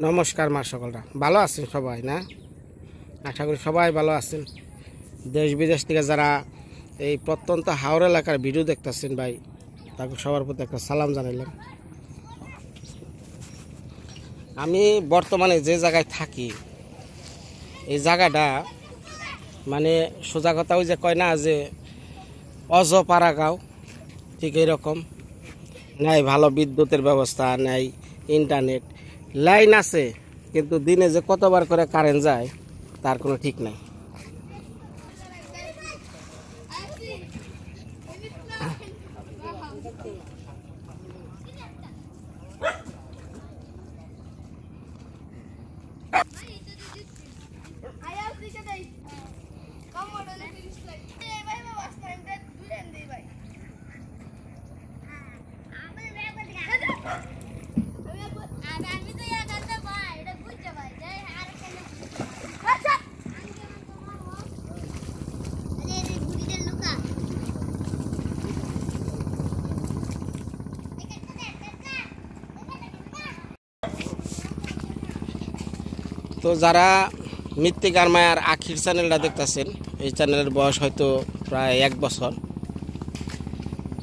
নমস্কার মা সকলরা ভালো আছেন সবাই না? আশা করি সবাই ভালো আছেন। দেশ বিদেশ থেকে যারা এই প্রত্যন্ত হাওড় এলাকার ভিডিও দেখতেছেন ভাই, তাকে সবার প্রতি একটা সালাম জানাইলাম। আমি বর্তমানে যে জায়গায় থাকি এই জায়গাটা মানে সোজা কথা ওই যে কয় না যে অজপাড়া গাঁও, ঠিক এইরকম। নাই ভালো বিদ্যুতের ব্যবস্থা, নাই ইন্টারনেট, লাইন আছে কিন্তু দিনে যে কতবার করে কারেন্ট যায় তার কোনো ঠিক নাই। তো যারা মৃত্তিকার মায়ার আখির চ্যানেলটা দেখতেছেন, এই চ্যানেলের বয়স হয়তো প্রায় 1 বছর।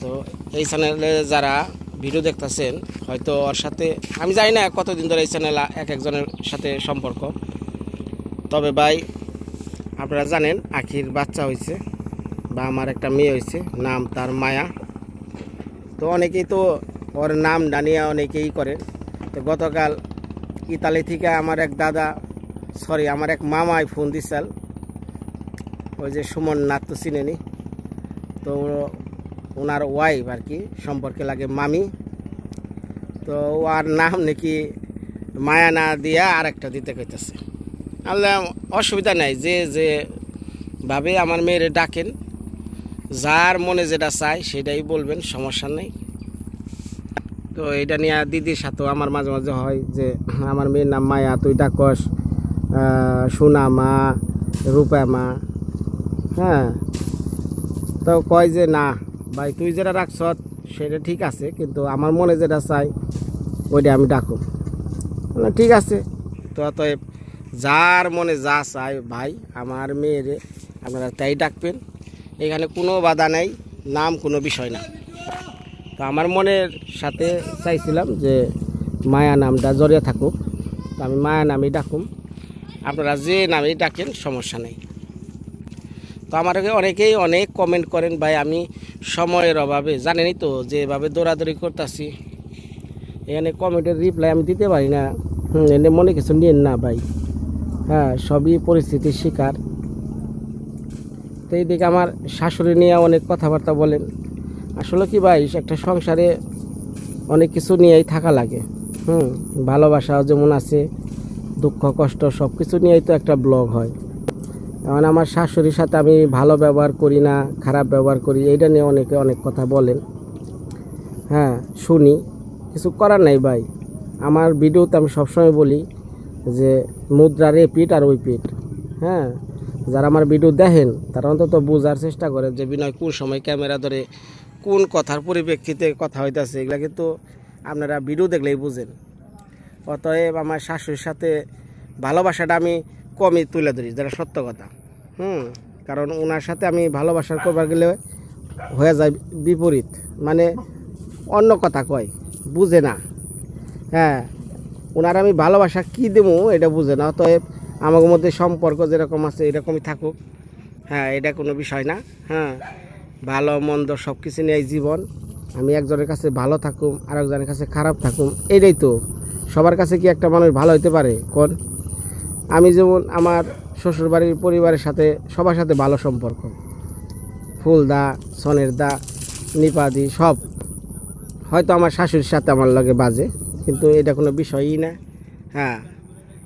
তো এই চ্যানেলে যারা ভিডিও দেখতেছেন হয়তো ওর সাথে আমি জানি না কতদিন ধরে এই চ্যানেল একজনের সাথে সম্পর্ক। তবে ভাই আপনারা জানেন আখির বাচ্চা হয়েছে বা আমার একটা মেয়ে হয়েছে, নাম তার মায়া। তো অনেকেই তো ওর নাম জানিয়ে অনেকেই করে। তো গতকাল ইতালি থেকে আমার এক দাদা আমার এক মামায় ফোন দিছিল, ওই যে সুমন নাথ তো চিনেনি, তো ওনার ওয়াইফ আর কি সম্পর্কে লাগে মামি। তো ওর নাম নাকি মায়া না দিয়া আর একটা দিতে কইতেছে। আল্লাহ অসুবিধা নাই, যে যে ভাবে আমার মেয়েরে ডাকেন, যার মনে যেটা চায় সেটাই বলবেন, সমস্যা নেই। তো এটা নিয়ে দিদির সাথেও আমার মাঝে মাঝে হয় যে আমার মেয়ের নাম মায়া, তুই ডাকস সোনা মা, রূপা মা। হ্যাঁ, তো কয় যে না ভাই তুই যেটা রাখছ সেটা ঠিক আছে, কিন্তু আমার মনে যেটা চাই ওইটা আমি ডাকো। ঠিক আছে, তো অতএব যার মনে যা চাই ভাই আমার মেয়েরে আপনারা তাই ডাকবেন, এখানে কোনো বাধা নেই, নাম কোনো বিষয় না। তো আমার মনের সাথে চাইছিলাম যে মায়া নামটা জড়িয়ে থাকুক, তো আমি মায়া নামেই ডাকুম, আপনারা যে নামেই ডাকেন সমস্যা নেই। তো আমাকে অনেকেই অনেক কমেন্ট করেন ভাই, আমি সময়ের অভাবে জানেনই তো যেভাবে দৌড়াদৌড়ি করতেছি, এখানে কমেন্টের রিপ্লাই আমি দিতে পারি না। এনে মনে কিছু নিয়েন না ভাই, হ্যাঁ সবই পরিস্থিতির শিকার। তো এইদিকে আমার শাশুড়ি নিয়ে অনেক কথাবার্তা বলেন। আসলে কি ভাই, একটা সংসারে অনেক কিছু নিয়েই থাকা লাগে। ভালোবাসা যেমন আছে, দুঃখ কষ্ট সব কিছু নিয়েই তো একটা ব্লগ হয়। কারণ আমার শাশুড়ির সাথে আমি ভালো ব্যবহার করি না, খারাপ ব্যবহার করি, এইটা নিয়ে অনেকে অনেক কথা বলেন। হ্যাঁ শুনি, কিছু করার নাই ভাই। আমার ভিডিওতে আমি সবসময় বলি যে মুদ্রার এই পিঠ আর ওই পিঠ। হ্যাঁ, যারা আমার ভিডিও দেখেন তারা অন্তত বোঝার চেষ্টা করেন যে বিনয় কোন সময় ক্যামেরা ধরে কোন কথার পরিপ্রেক্ষিতে কথা হইতেছে, এগুলা কিন্তু আপনারা ভিডিও দেখলেই বুঝেন। অতএব আমার শাশুড়ির সাথে ভালোবাসাটা আমি কমই তুলে ধরি, যেটা সত্য কথা। কারণ ওনার সাথে আমি ভালোবাসার করবার গেলে হয়ে যায় বিপরীত, মানে অন্য কথা কয়, বুঝে না। হ্যাঁ, ওনার আমি ভালোবাসা কী দেবো এটা বুঝে না। অতএব আমার মধ্যে সম্পর্ক যেরকম আছে এরকমই থাকুক। হ্যাঁ, এটা কোনো বিষয় না। হ্যাঁ, ভালো মন্দ সব কিছু নিয়ে জীবন। আমি একজনের কাছে ভালো থাকুম, আরেকজনের কাছে খারাপ থাকুম, এটাই তো। সবার কাছে কি একটা মানুষ ভালো হইতে পারে কোন? আমি যেমন আমার শ্বশুরবাড়ির পরিবারের সাথে সবার সাথে ভালো সম্পর্ক, ফুলদা, সনের দা, নিপাদি সব। হয়তো আমার শাশুড়ির সাথে আমার লগে বাজে, কিন্তু এটা কোনো বিষয়ই না। হ্যাঁ,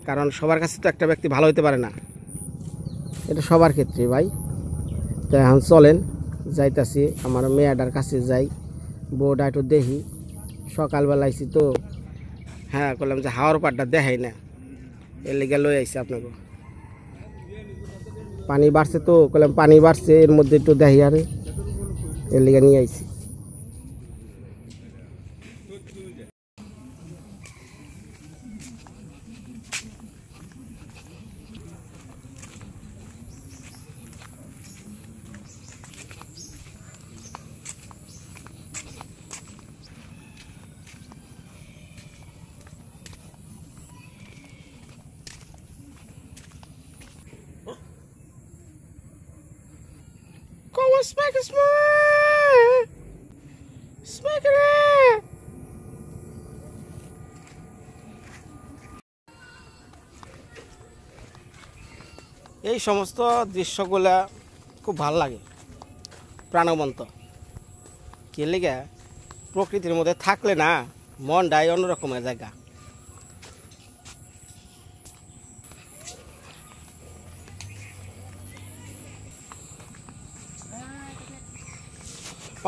কারণ সবার কাছে তো একটা ব্যক্তি ভালো হইতে পারে না, এটা সবার ক্ষেত্রে ভাই। তো এখন চলেন যাইতাছি আমার মেয়েটার কাছে যাই, বউটা একটু দেখি। সকালবেলা আইছি তো, হ্যাঁ করলাম যে হাওয়ার পাড়টা দেখাই না, এর লেগে লই আইসি আপনাকে। পানি বাড়ছে তো, করলাম পানি বাড়ছে এর মধ্যে একটু দেখি, আরে এর লেগে নিয়ে আইসি। Smack it, smack. Smack it. এই সমস্ত দৃশ্যগুলা খুব ভালো লাগে, প্রাণবন্ত। কে লেগে প্রকৃতির মধ্যে থাকলে না মনটাই অন্যরকমের জায়গা।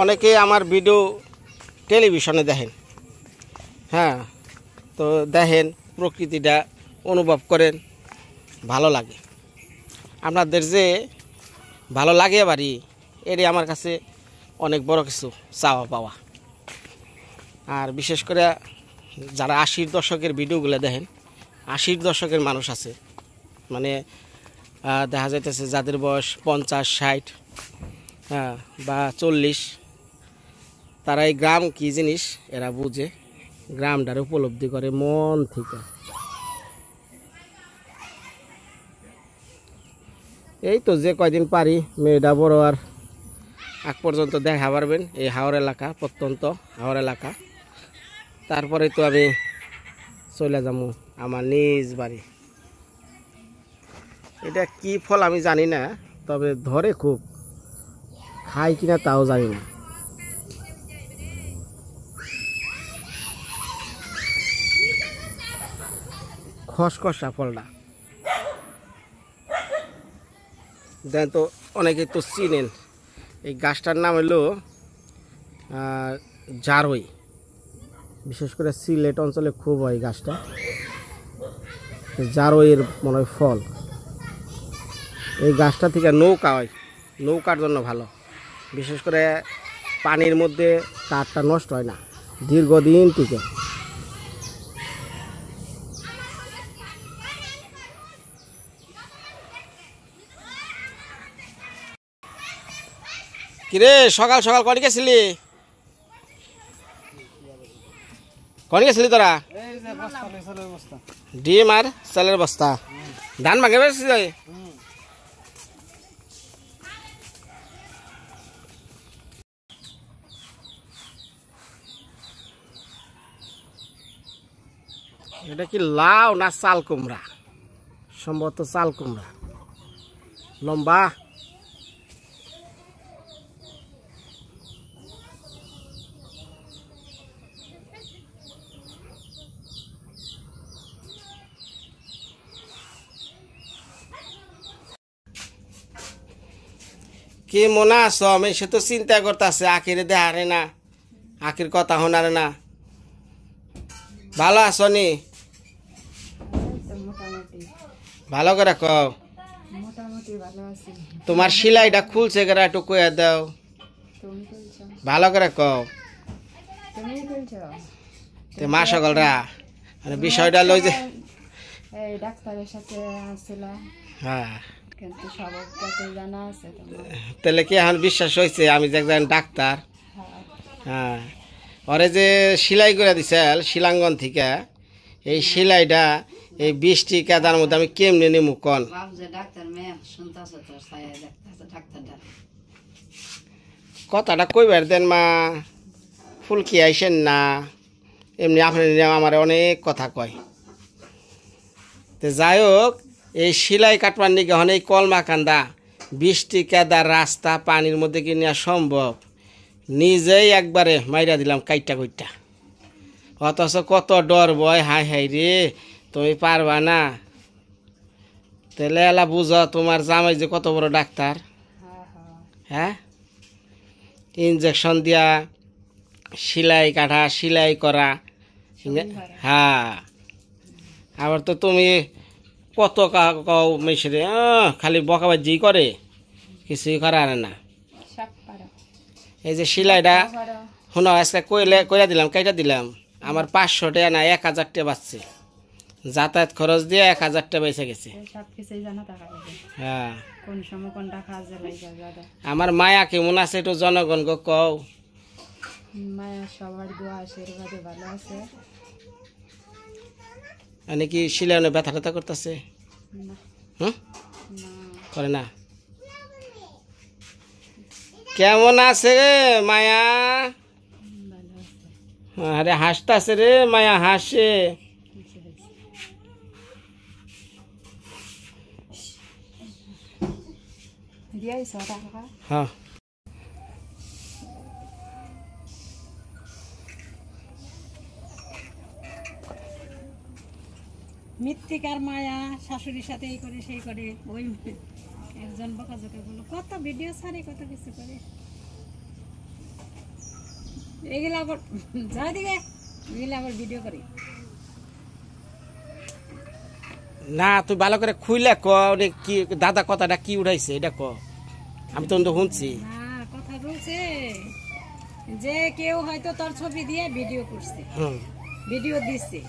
অনেকে আমার ভিডিও টেলিভিশনে দেখেন, হ্যাঁ, তো দেখেন প্রকৃতিটা অনুভব করেন, ভালো লাগে। আপনাদের যে ভালো লাগে বাড়ি, এটাই আমার কাছে অনেক বড় কিছু চাওয়া পাওয়া। আর বিশেষ করে যারা 80-র দশকের ভিডিওগুলো দেখেন, 80-র দশকের মানুষ আছে, মানে দেখা যাইতেছে যাদের বয়স 50-60, হ্যাঁ, বা 40, তারা এই গ্রাম কী জিনিস এরা বুঝে, গ্রামটার উপলব্ধি করে মন থেকে। এই তো যে কয়দিন পারি মেয়েটা বড় আর আগ পর্যন্ত দেখা পারবেন এই হাওর এলাকা, প্রত্যন্ত হাওর এলাকা। তারপরে তো আমি চলে যাবো আমার নিজ বাড়ি। এটা কি ফল আমি জানি না, তবে ধরে খুব, খাই কিনা তাও জানি না। খসখসা ফলটা দেন তো, অনেকে তো চিনেন। এই গাছটার নাম হলো জারই। বিশেষ করে সিলেট অঞ্চলে খুব হয় গাছটা, জারইয়ের মনে হয় ফল। এই গাছটা থেকে নৌকা হয়, নৌকার জন্য ভালো। বিশেষ করে পানির মধ্যে কাঠটা নষ্ট হয় না, দীর্ঘদিন টিকে। কিরে সকাল সকাল কনে গেছিলি? কনে গেছিলি তোরা? ডিম আর চালের বস্তা, ধান ভাঙে বেশি যায়। এটা কি লাউ না চাল কুমড়া? সম্ভবত চাল কুমড়া, লম্বা। কি মনে আছো? আমি সে তো চিন্তা করতেছে, আখিরে দেখারে না, আখির কথা শোনারে না। ভালো আছো নি? ভালো করে কও। তোমার সেলাইটা খুলছে কেন একটু কইয়া দাও, ভালো করে কও। মা সকলরা মানে বিষয়টা লই যে ডাক্তারের সাথে আসছিলাম, হ্যাঁ, কিন্তু সবার কাছে জানা আছে। তাহলে কি এখন বিশ্বাস হয়েছে আমি যে একজন ডাক্তার? হ্যাঁ, ওরে যে সেলাই করে দিছিল শিলাঙ্গন থেকে, এই সেলাইটা এই 20টি কাদার মধ্যে আমি কেমনে নেমু কন? কথাটা কইবার দেন মা, ফুলকি আইসেন না, এমনি আপনি আমার অনেক কথা কয়। তো যাই হোক, এই সেলাই কাটবার নিকে হন এই কলমাকান্দা 20টি কাদার রাস্তা পানির মধ্যে কি নেওয়া সম্ভব? নিজেই একবারে মাইরা দিলাম কাইটা কইটা। অথচ কত ডর ভয়, হাই হাই রে, তুমি পারবা না। তাহলে এলা বুঝো তোমার জামাই যে কত বড় ডাক্তার। হ্যাঁ, ইনজেকশন দিয়া সেলাই কাটা, সেলাই করা, হ্যাঁ। আবার তো তুমি কত কাউ মেশিনে খালি বকাবাজি করে, কিছুই করার না। এই যে সেলাইটা শোনো, আজকে কইরা দিলাম, কাইটা দিলাম, আমার 500 টাকা না 1000 টাকা বাঁচছে, যাতায়াত খরচ দিয়ে 1000 টাকা বেঁচে গেছে। হ্যাঁ, আমার মায়া কেমন আছে একটু জনগণ গো কও। মায়া সবার দোয়া আশীর্বাদে ভালো আছে। কি সেলাই ব্যথা ট্যাথা করতেছে? করে না? কেমন আছে রে মায়া? ভালো আছে। আরে হাসতাছে রে মায়া, হাসে। কিছু হয়েছে? দিয়াই সরা কাকা। হ্যাঁ মৃত্তিকার মায়া শাশুড়ির সাথে এই করে সেই করে, ওই একজন বকাঝকা বললো, কত ভিডিও ছাড়ে কত কিছু করে, এগুলো আবার যাই দিকে এগুলো আবার ভিডিও করে। না তুই ভালো করে খুইলে ক, কি দাদা কথাটা কি উঠাইছে এটা ক, আমি তো শুনছি। না কথা বলছে যে কেউ হয়তো তোর ছবি দিয়ে ভিডিও করছে, ভিডিও দিচ্ছে,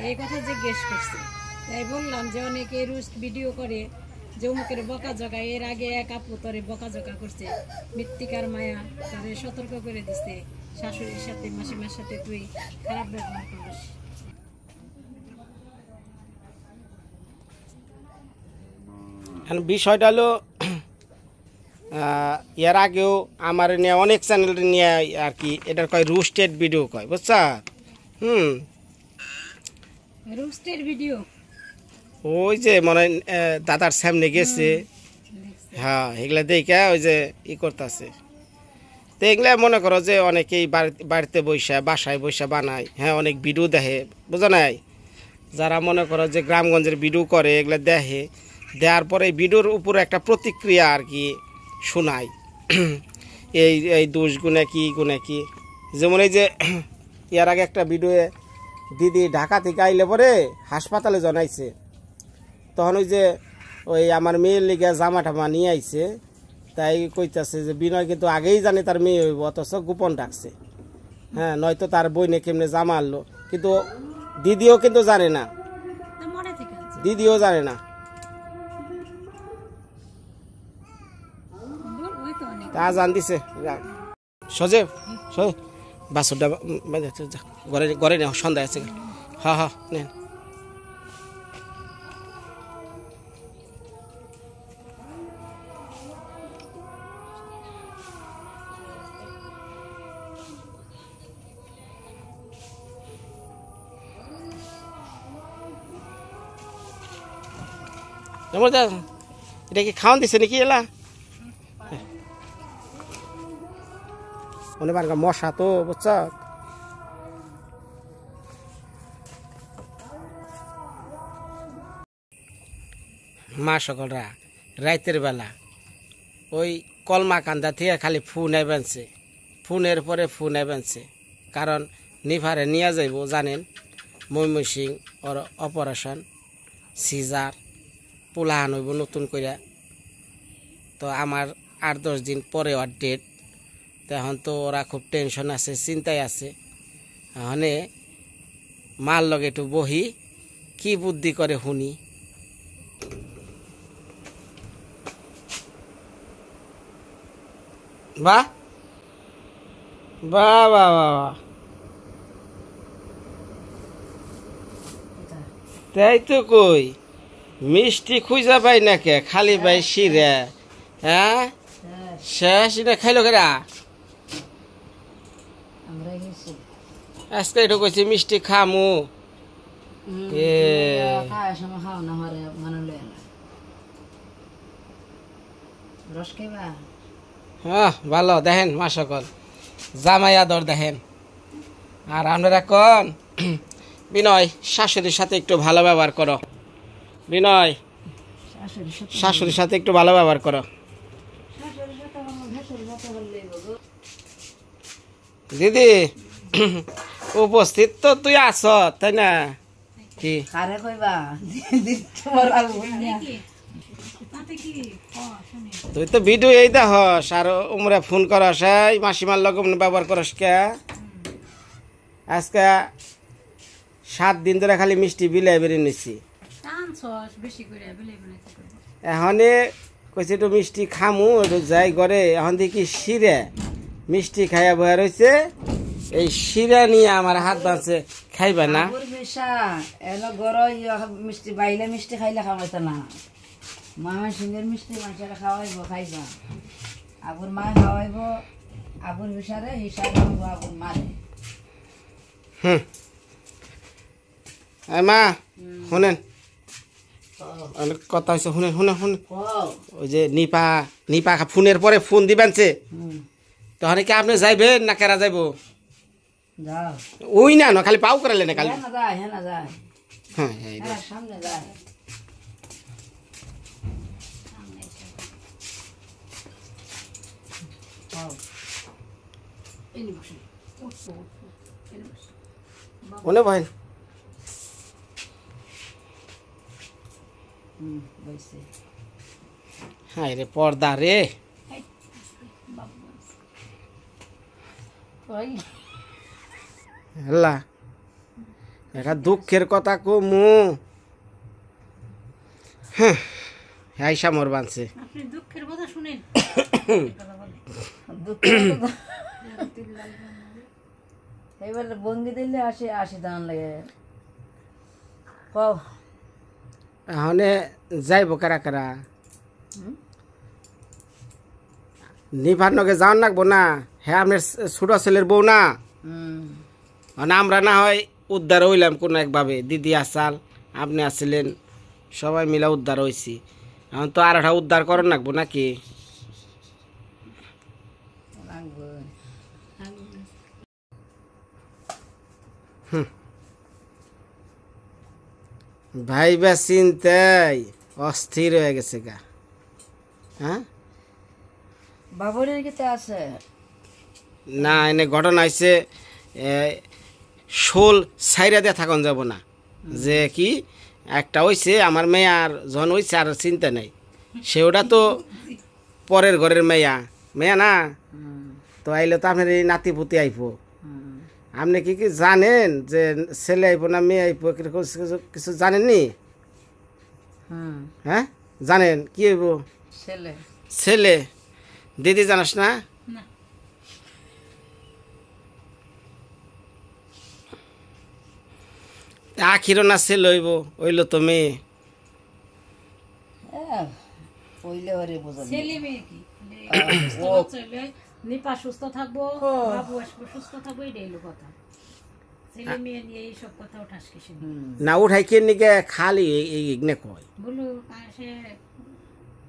এই কথা জিজ্ঞেস করছে। তাই বললাম যে অনেকে রোস্ট ভিডিও করে, যে অমুকের বকা জগা, এর আগে এক আপু তোরে বকা জগা করছে, মৃত্তিকার মায়া তোরে সতর্ক করে দিচ্ছে, শাশুড়ির সাথে মাসিমার সাথে তুই খারাপ ব্যবহার করিস। বিষয়টা হলো এর আগেও আমার নিয়ে অনেক চ্যানেল নিয়ে আর কি এটার কয় রোস্টেড ভিডিও কয়, বুঝছা? রোস্টের ভিডিও ওই যে মনে হয় দাদার সামনে গেছে, হ্যাঁ এগুলা দেখে ওই যে ই করতেছে। তো এগুলা মনে করো যে অনেকেই বাড়িতে বৈশা বাসায় বৈশা বানায়, হ্যাঁ অনেক ভিডিও দেখে, বুঝো নাই? যারা মনে করো যে গ্রামগঞ্জের ভিডিও করে এগুলা দেখে, দেওয়ার পরে এই ভিডিওর উপরে একটা প্রতিক্রিয়া আর কি শোনায়, এই এই দোষ গুণে কি গুণে কি। যেমন এই যে এর আগে একটা ভিডিওয়ে দিদি ঢাকা থেকে আইলে পরে হাসপাতালে জানাইছে, তখন ওই যে ওই আমার মেয়ের লিগে জামা টামা নিয়ে আইছে, তাই কইতাছে যে বিনয় কিন্তু আগেই জানে তার মেয়ে হইব, অথচ গোপন ডাকছে, হ্যাঁ নয়তো তার বইনে কেমনে জামা আনলো, কিন্তু দিদিও কিন্তু জানে না, মনে থেকে আছে, দিদিও জানে না। ওই তো অনেক তা জান দিছে সজে বাসুরটা ঘরে ঘরে নে, সন্ধ্যা আছে। হ্যাঁ হ্যাঁ নেন। এটা কি খাওয়ান দিছে নাকি এলা? মনে পার মশা তো, বুঝছ? মা সকলরা রাইতের বেলা ওই কলমা কান্দা থেকে খালি ফোন আইবানছে, ফোনের পরে ফোন আইবানছে, কারণ নিফারে নিয়ে যাইব জানেন, ময়মনসিং ওর অপারেশন সিজার পোলাহান হইব নতুন করে। তো আমার 8-10 দিন পরে ওর ডেট, তখন তো ওরা খুব টেনশন আছে, চিন্তায় আছে। মানে মার লগে একটু বহি কি বুদ্ধি করে শুনি। বাহ বাহ বাহ বাহ, তাই তো কই মিষ্টি খুঁজা পাই না কে, খালি পাই শিরা। হ্যাঁ শেষ এটা খাইলো কেরা? আজকে এটা কইছি মিষ্টি খামু, হ্যাঁ ভালো দেখেন মা সকল, জামাই আদর দেখেন। আর আপনারা কোন বিনয় শাশুড়ির সাথে একটু ভালো ব্যবহার করো, বিনয় শাশুড়ির সাথে একটু ভালো ব্যবহার করো। দিদি উপস্থিত তো তুই আছ তাই না? কি তুই তো ভিডিও এই দেখস আর উমরা ফোন করস, এই মাসিমার লগে ব্যবহার করস কে? আজকে 7 দিন ধরে খালি মিষ্টি বিলাই বেরিয়ে নিচ্ছি, এখনে কইছে একটু মিষ্টি খামু, একটু যাই ঘরে। এখন দেখি শিরা মিষ্টি খাইয়া বয়া রয়েছে, এই শিরা নিয়ে আমার হাত বাঁধছে, খাইবা না? মিষ্টি বাইলে মিষ্টি খাইলে খাওয়াইতো না, মামা সিংহের মিষ্টি মানুষের খাওয়াইব, খাইবা। আবুর মা খাওয়াইব আবুর হিসাবে হইব আবুর মারে। মা শুনেন অনেক কথা হয়েছে, শুনেন শুনেন শুনেন। ওই যে নিপা ফোনের পরে ফোন দিবেনছে, তখন কি আপনি যাইবেন না কেরা যাইব? যাও ওই না না খালি পাও করালে না খালি। হ্যাঁ না যায় হ্যাঁ হ্যাঁ সামনে যায়। মনে ভাই বসে হ্যাঁ রে পর্দা রে। হেলা এটা দুঃখের কথা কমু। হ্যাঁ আইসা মোর বানছে। আপনি দুঃখের কথা শুনেন। এবার বঙ্গি দিলে আসি দান লাগে। কও এখন যাইব কারা কারা? নিভার নগে যাওয়ার লাগবো না? হ্যাঁ আপনার ছোট ছেলের বউ না? মানে আমরা না হয় উদ্ধার হইলাম কোনো একভাবে, দিদি আসাল আপনি আসছিলেন সবাই মিলা উদ্ধার হয়েছি। এখন তো আর একটা উদ্ধার করার লাগবো নাকি? ভাইবা চিন্তাই অস্থির হয়ে গেছে গা। হ্যাঁ বাবরের কিতে আছে না এনে ঘটনা হয়েছে, শোল সাইরা দিয়ে থাকুন যাব না, যে কি একটা হয়েছে আমার মেয়ে আর জন হয়েছে আর চিন্তা নেই, সেওটা তো পরের ঘরের মেয়া না, তো আইলে তো আপনার এই নাতি পুতি আইব। আপনি কি কি জানেন যে ছেলে আইব না মেয়ে আইব? কিছু জানেননি? হ্যাঁ জানেন কি হইব? ছেলে ছেলে। দিদি জানাস না? আখিরও না ছেলে হইব, হইল তো মেয়ে। পইলে ওরে বোঝা ছেলে মেয়ে কি নিপা সুস্থ থাকবো, বাবু আসবো সুস্থ থাকবো, এটাই হলো কথা। ছেলে মেয়ে নিয়ে এইসব কথা উঠাস কিছু না উঠাই কে নিকে খালি ইগনে কয় বলু সে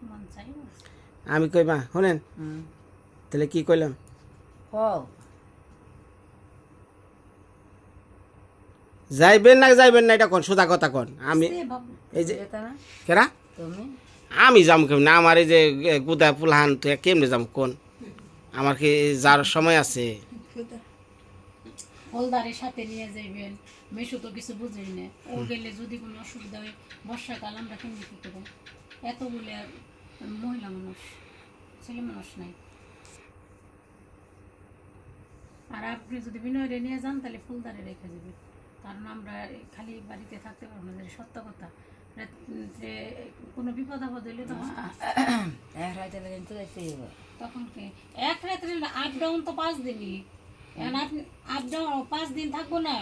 মন চাই না। আমি কই মা শুনেন তাহলে কি কইলাম? যাইবেন না যাইবেন না এটা কোন সোজা কথা কোন? আমি এই যে কেরা আমি যাম কেমন? আমার এই যে গুদা পুলহান তুই কেমনে যাম কোন? আমার কি যার সময় আছে? হলদারের সাথে নিয়ে যাইবেন, মেশু তো কিছু বুঝেই না, ও গেলে যদি কোনো অসুবিধা হয় বর্ষাকাল আমরা কেমনি কি করবো? এত বলে মহিলা মানুষ, ছেলে মানুষ নাই। আর আপনি যদি বিনয়রে নিয়ে যান তাহলে ফুলদারে রেখে দেবেন, কারণ আমরা খালি বাড়িতে থাকতে পারবো না, সত্য কথা। কোনো বিপদ আপদ হইলে তখন কি এক রাত্রে আপ ডাউন তো 5 দিনই, আপ ডাউন 5 দিন থাকবো না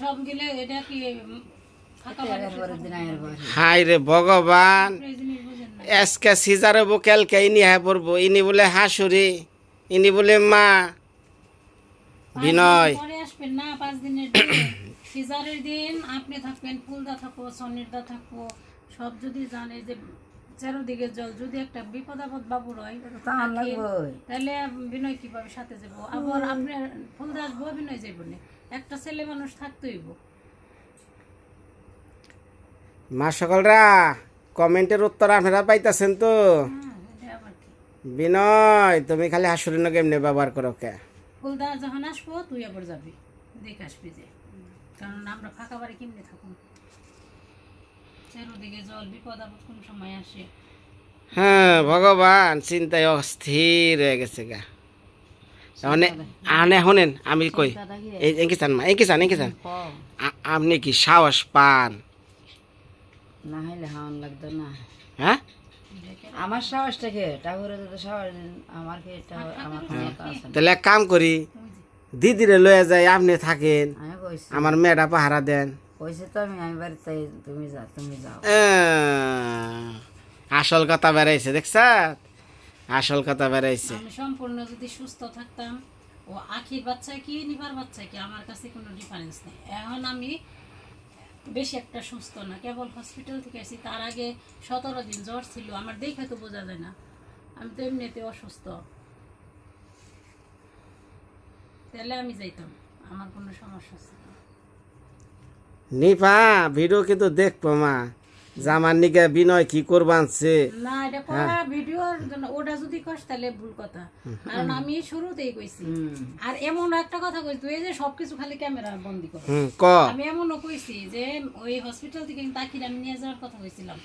সব গেলে এটা কি হাই রে ভগবান, আজকে সিজারে কালকে ইনি হ্যাঁ পড়বো, ইনি বলে হাসুরি, ইনি বলে মা। বিনয় পরে আসবেন না 5 দিনের দিন, সিজারের দিন আপনি থাকবেন, ফুলদা থাকবো, সনিরদা থাকবো, সব যদি জানে যে চারোদিকে জল, যদি একটা বিপদ আপদ বাবুর হয় তাহলে বিনয় কিভাবে সাথে যাবো? আবার আপনি ফুলদা আসবো, বিনয় যাইব না, একটা ছেলে মানুষ থাকতে হইব। মা সকলরা কমেন্টের উত্তর আপনারা পাইতেছেন তো? বিনয় তুমি খালি হাসুরি না কেমনে ব্যবহার করো কে? ফুলদা যখন আসবো তুই আবার যাবি, দেখে আসবি যে, কারণ আমরা ফাঁকা বাড়ি কেমনে থাকুন, চারোদিকে জল, বিপদ আপদ কোন সময় আসে। হ্যাঁ ভগবান চিন্তায় অস্থির হয়ে গেছে গা। আনে শোনেন আমি কই এঁকি চান মা, এঁকি চান আপনি কি সাহস পান? না হইলে হাওয়ান লাগতো না। হ্যাঁ আমার সাহসটাকে ঠাকুরের যদি সাহস আমার কি আমার তাহলে এক কাম করি, দিদিরে লয়ে যাই, আপনি থাকেন, আমার মেয়েটা পাহারা দেন। কইছে তো আমি বাড়িতে, তুমি যাও। আসল কথা বেড়াইছে, দেখছ? আসল কথা বেড়াইছে। আমি সম্পূর্ণ যদি সুস্থ থাকতাম, ও আখির বাচ্চা কি নিবার বাচ্চা কি, আমার কাছে কোনো ডিফারেন্স নেই। এখন আমি বেশি একটা সুস্থ না, কেবল হসপিটাল থেকে আসি। তার আগে 17 দিন জ্বর ছিল, আমার দেখে তো বোঝা যায় না, আমি তো এমনিতে অসুস্থ। তাহলে আমি যাইতাম, আমার কোনো সমস্যা ছিল না। নিপা ভিডিও কিন্তু দেখবো মা, জামার নিকে বিনয় কি করবানছে। না, এটা করা ভিডিওর জন্য, ওটা যদি কস তাহলে ভুল কথা, কারণ আমি শুরুতেই কইছি। আর এমন একটা কথা কইছি, তুই যে সবকিছু খালি ক্যামেরা বন্দি কর। ক আমি এমনও কইছি যে ওই হসপিটাল থেকে কিন্তু আখিরে আমি নিয়ে যাওয়ার কথা কইছিলাম,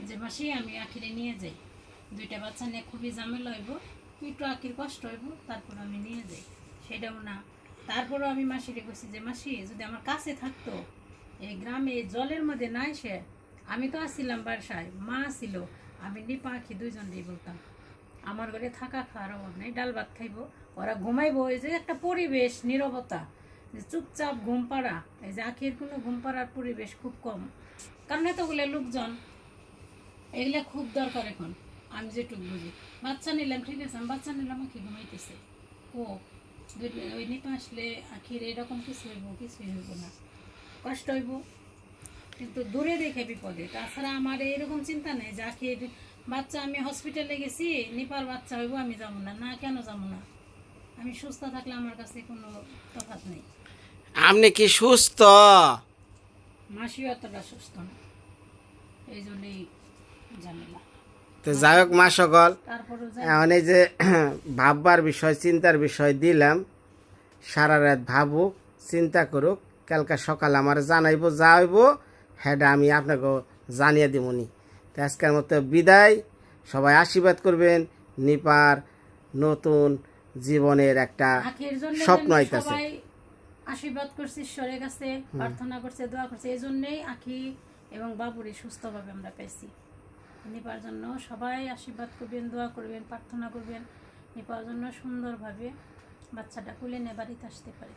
যে মাসি আমি আখিরে নিয়ে যাই, 2টা বাচ্চা নিয়ে খুবই ঝামেলা হইব, একটু আখির কষ্ট হইব, তারপর আমি নিয়ে যাই। সেটাও না, তারপরও আমি মাসিরে কইছি যে মাসি যদি আমার কাছে থাকতো, এই গ্রামে এই জলের মধ্যে না এসে, আমি তো আসছিলাম বাসায়, মা ছিল, আমি নিপা আখি দুইজনেই বলতাম আমার ঘরে থাকা খাওয়ার অভাব নেই, ডাল ভাত খাইবো, ওরা ঘুমাইবো। এই যে একটা পরিবেশ, নীরবতা, যে চুপচাপ ঘুম পাড়া, এই যে আখির কোনো ঘুম পাড়ার পরিবেশ খুব কম, কারণ এতগুলো লোকজন, এগুলো খুব দরকার এখন। আমি যেটুকু বুঝি, বাচ্চা নিলাম ঠিক আছে, আমি বাচ্চা নিলাম, আখি ঘুমাইতেছে, ও ওই নিপা আসলে আখির এরকম কিছু হইব, কিছুই হইব না, কষ্ট হইব, কিন্তু দূরে দেখে বিপদে। তাছাড়া আমার এরকম চিন্তা নেই যে আখির বাচ্চা, আমি হসপিটালে গেছি, নিপার বাচ্চা হইব, আমি যাবো না, না কেন যাবো না, আমি সুস্থ থাকলে আমার কাছে কোনো তফাৎ নেই। আপনি কি সুস্থ? মাসিও এতটা সুস্থ না, এই জন্যই ঝামেলা। তো যাই হোক মা সকল, তারপরেও এখন এই যে ভাববার বিষয়, চিন্তার বিষয় দিলাম, সারা রাত ভাবুক, চিন্তা করুক, কালকে সকাল আমার জানাইব, যা হইব হ্যাঁ আমি আপনাকে জানিয়ে দিবনি। তো আজকের মতো বিদায়, সবাই আশীর্বাদ করবেন, নিপার নতুন জীবনের একটা আখির জন্য স্বপ্ন আইতাছে। সবাই আশীর্বাদ করছে, ঈশ্বরের কাছে প্রার্থনা করছে, দোয়া করছে, এই জন্যই আখি এবং বাবুরি সুস্থভাবে আমরা পেয়েছি। নিপার জন্য সবাই আশীর্বাদ করবেন, দোয়া করবেন, প্রার্থনা করবেন, নিপার জন্য সুন্দরভাবে বাচ্চাটা কুলে নিয়ে বাড়িতে আসতে পারে।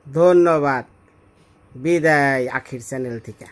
ধন্যবাদ, বিদায় আখির চ্যানেল থেকে।